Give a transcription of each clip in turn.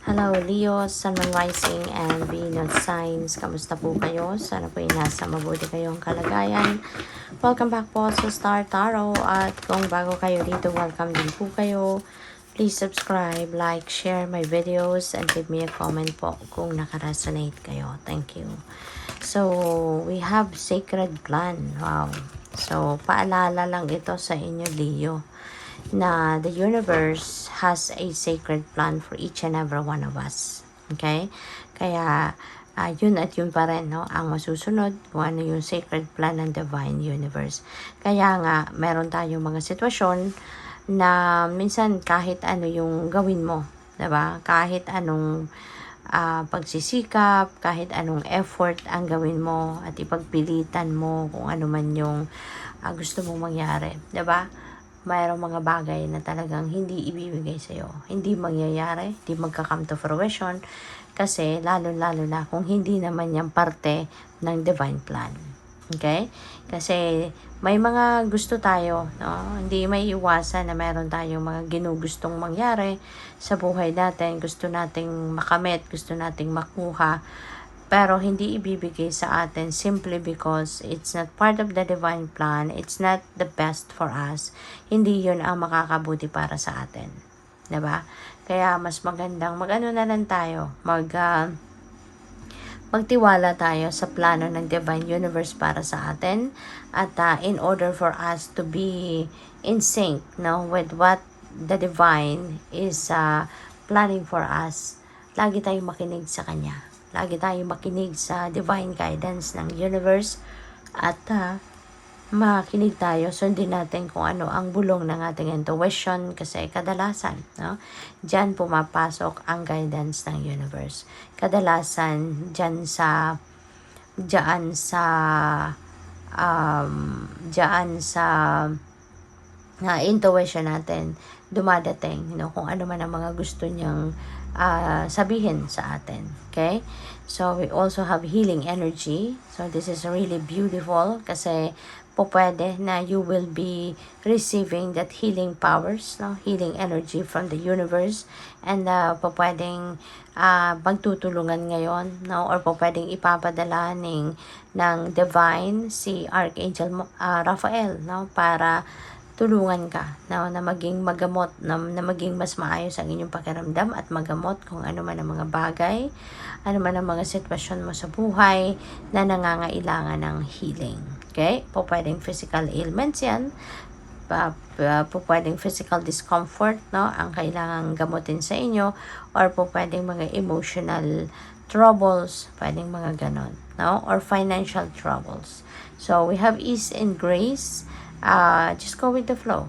Hello Leo, Sun Moon Rising and Venus Signs. Kamusta po kayo? Sana po nasa mabuti kayong kalagayan. Welcome back po sa Star Tarot. At kung bago kayo dito, welcome din po kayo. Please subscribe, like, share my videos, and give me a comment po kung nakaresonate kayo. Thank you. So, we have Sacred Plan. Wow. So, paalala lang ito sa inyo, Leo, na the universe has a sacred plan for each and every one of us. Okay? Kaya, yun at yun pa rin, no? Ang masusunod kung ano yung sacred plan ng divine universe. Kaya nga, meron tayong mga sitwasyon na minsan kahit ano yung gawin mo, diba? Kahit anong pagsisikap, kahit anong effort ang gawin mo at ipagpilitan mo kung ano man yung gusto mong mangyari, diba? Mayroong mga bagay na talagang hindi ibibigay sa'yo. Hindi mangyayari, hindi magka-come to fruition. Kasi lalo-lalo na kung hindi naman yan parte ng divine plan. Okay? Kasi may mga gusto tayo, no? Hindi may iwasan na meron tayong mga ginugustong mangyari sa buhay natin. Gusto nating makamit, gusto nating makuha. Pero hindi ibibigay sa atin simply because it's not part of the divine plan. It's not the best for us. Hindi yun ang makakabuti para sa atin. Diba? Kaya mas magandang mag-ano na lang tayo. Magtiwala tayo sa plano ng divine universe para sa atin. At in order for us to be in sync, no, with what the divine is planning for us, lagi tayong makinig sa Kanya. Lagi tayong makinig sa divine guidance ng universe at makinig tayo, sundin natin kung ano ang bulong ng ating intuition kasi kadalasan, no? Diyan pumapasok ang guidance ng universe. Kadalasan diyan sa intuition natin dumadating, kung ano man ang mga gusto niyang sabihin sa atin. Okay? So, we also have healing energy. So, this is really beautiful kasi po pwede na you will be receiving that healing powers, no? Healing energy from the universe. And po pwedeng magtutulungan ngayon, no? Or po pwedeng ipapadala ng divine si Archangel Raphael, no? Para tulungan ka na maging magamot, na maging mas maayos ang inyong pakiramdam at magamot kung ano man ang mga bagay, ano man ang mga sitwasyon mo sa buhay na nangangailangan ng healing. Okay? Po pwedeng physical ailments yan, po pwedeng physical discomfort, no, ang kailangang gamutin sa inyo, or po pwedeng mga emotional troubles, pwedeng mga ganon, no, or financial troubles. So, we have ease and grace. Just go with the flow.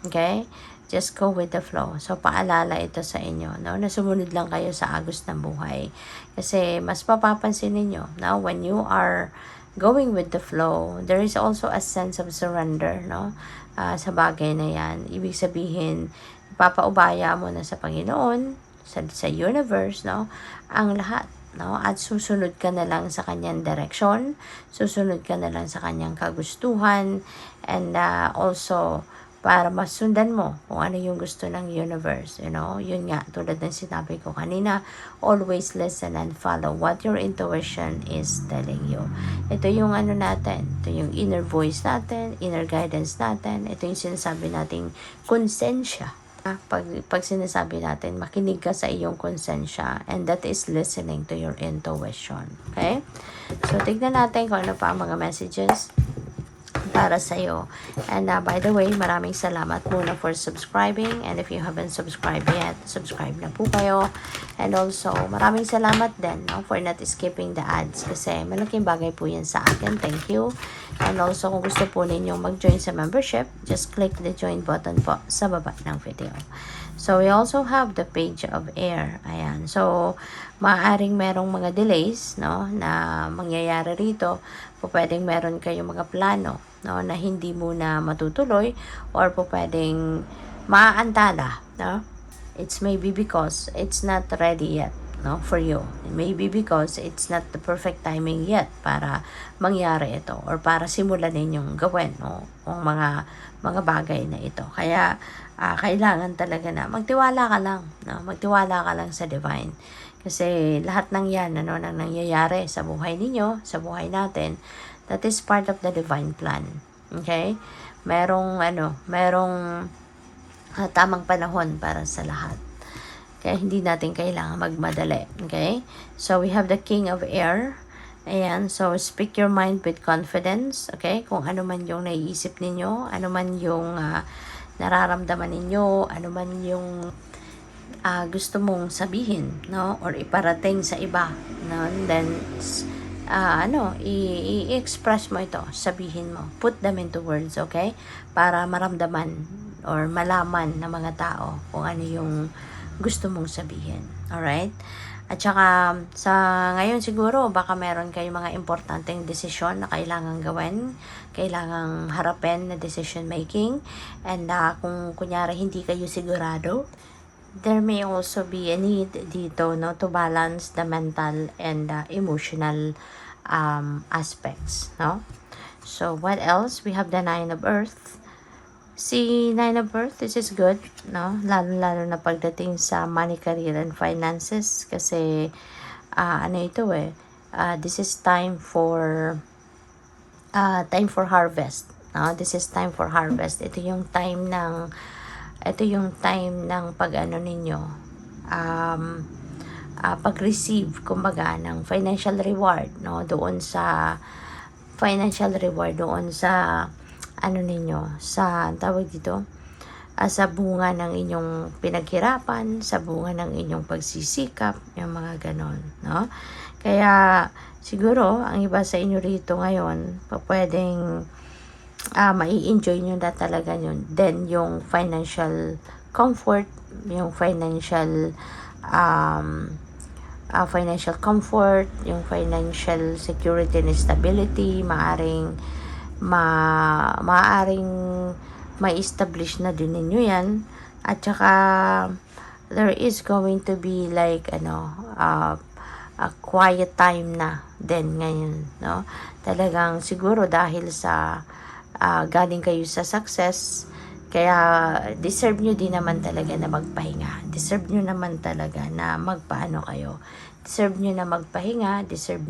Okay? Just go with the flow. So, paalala ito sa inyo, no? Na sumunod lang kayo sa agos ng buhay. Kasi, mas mapapansin ninyo, no? When you are going with the flow, there is also a sense of surrender, no? Sa bagay na yan. Ibig sabihin, papaubaya mo na sa Panginoon, sa universe, no? Ang lahat. No? At susunod ka na lang sa kanyang direksyon, susunod ka na lang sa kanyang kagustuhan, and also para masundan mo kung ano yung gusto ng universe, yun nga, tulad ng sinabi ko kanina, always listen and follow what your intuition is telling you. Ito yung natin, ito yung inner voice natin, inner guidance natin, ito yung sinasabi nating konsensya. Pag sinasabi natin, makinig ka sa iyong konsensya, and that is listening to your intuition. Okay? So, tignan natin kung ano pa ang mga messages para sa iyo. And by the way, maraming salamat muna for subscribing, and if you haven't subscribed yet, subscribe na po kayo. And also, maraming salamat din, no, for not skipping the ads kasi malaking bagay po yan sa akin. Thank you. And also, kung gusto po ninyong mag-join sa membership, just click the join button po sa baba ng video. So, we also have the page of air. Ayan. So, maaaring merong mga delays, no, na mangyayari rito. Po pwedeng meron kayong mga plano, no, na hindi muna matutuloy, or po pwedeng maaantala, no? It's maybe because it's not ready yet, no, for you. Maybe because it's not the perfect timing yet para mangyari ito or para simulan ninyong gawin, no, ang mga bagay na ito. Kaya kailangan talaga na magtiwala ka lang, no, magtiwala ka lang sa divine. Kasi lahat ng yan, ano, nang nangyayari sa buhay ninyo, sa buhay natin, that is part of the divine plan. Okay? Merong tamang panahon para sa lahat. Kaya hindi natin kailangan magmadali. Okay? So, we have the King of Air. Ayan. So, speak your mind with confidence. Okay? Kung ano man yung naiisip ninyo, ano man yung nararamdaman ninyo, ano man yung gusto mong sabihin, no? Or iparating sa iba, no? And then, i-express mo ito, sabihin mo. Put them into words, okay? Para maramdaman or malaman ng mga tao kung ano yung gusto mong sabihin. Alright? At saka, sa ngayon siguro, baka meron kayong mga importanteng desisyon na kailangang gawin, kailangang harapin na decision making, and kung kunyari hindi kayo sigurado, there may also be a need dito, no, to balance the mental and emotional aspects, no? So, what else? We have the Nine of Earth. Si Nine of Earth, this is good, no? Lalo na pagdating sa money, career, and finances. Kasi, this is time for harvest, no? This is time for harvest. Ito yung time ng pag-ano ninyo, pag-receive, kumbaga, ng financial reward, no? Doon sa financial reward, doon sa ninyo, sa tawag dito, sa bunga ng inyong pinaghirapan, sa bunga ng inyong pagsisikap, yung mga ganon, no? Kaya siguro ang iba sa inyo rito ngayon, pwedeng mai-enjoy nyo na talaga yun. Then, yung financial comfort, yung financial comfort, yung financial security and stability, maaring ma-establish na din ninyo yan. At saka, there is going to be like, a quiet time na din ngayon, no? Talagang siguro dahil sa galing kayo sa success, kaya deserve nyo din naman talaga na magpahinga. Deserve nyo naman talaga na magpaano kayo. Deserve nyo na magpahinga. Deserve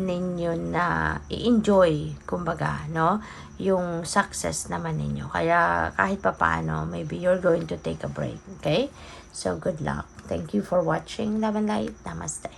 ninyo na i-enjoy, kumbaga, no? Yung success naman ninyo. Kaya kahit papaano, maybe you're going to take a break. Okay? So, good luck. Thank you for watching. Love and light. Namaste.